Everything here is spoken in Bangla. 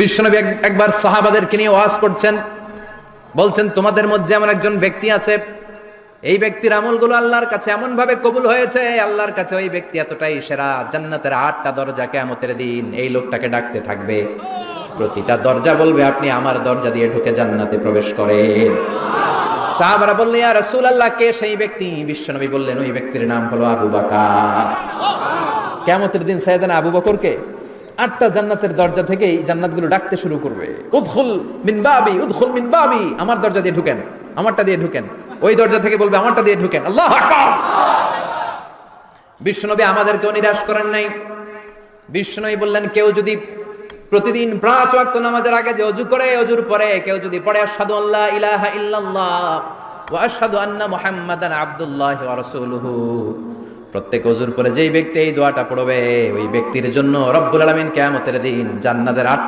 বিশ্বনবী একবার সাহাবাদেরকে নিয়ে ওয়াজ করছেন, বলছেন তোমাদের মধ্যে এমন একজন ব্যক্তি আছে, এই ব্যক্তির আমলগুলো আল্লাহর কাছে এমন ভাবে কবুল হয়েছে, আল্লাহর কাছে ওই ব্যক্তি এতটাই সেরা, জান্নাতের 8টা দরজা কিয়ামতের দিন এই লোকটাকে ডাকতে থাকবে, প্রতিটা দরজা বলবে আপনি আমার দরজা দিয়ে ঢুকে জান্নাতে প্রবেশ করেন। সাহাবারা বললেন ইয়া রাসূলুল্লাহ, কে সেই ব্যক্তি? বিশ্বনবী বললেন ওই ব্যক্তির নাম হলো আবু বকর। কিয়ামতের দিন সাইয়েদনা আবু বকরকে 8টা জান্নাতের দরজা থেকেই জান্নাতগুলো ডাকতে শুরু করবে, উদখুল মিন বাবি, উদখুল মিন বাবি, আমার দরজা দিয়ে ঢুকেন, আমারটা দিয়ে ঢুকেন। ওই দরজা থেকে বলবে আমারটা দিয়ে ঢুকেন। আল্লাহু আকবার। বিশ্বনবী আমাদেরকেও নিরাশ করেন নাই। বিশ্বনবী বললেন কেউ যদি প্রতিদিন 5 ওয়াক্ত নামাজের আগে যে ওযু করে, ওযুর পরে কেউ যদি পড়ে আশহাদু আল্লা ইলাহা ইল্লাল্লাহ ওয়া আশহাদু আন্না মুহাম্মাদান আবদুল্লাহি ওয়া রাসূলুহু, প্রত্যেক ওযুর পরে যেই ব্যক্তি এই দোয়াটা পড়বে ওই ব্যক্তির জন্য রব্বুল আলামিন কিয়ামতের দিন জান্নাতের 8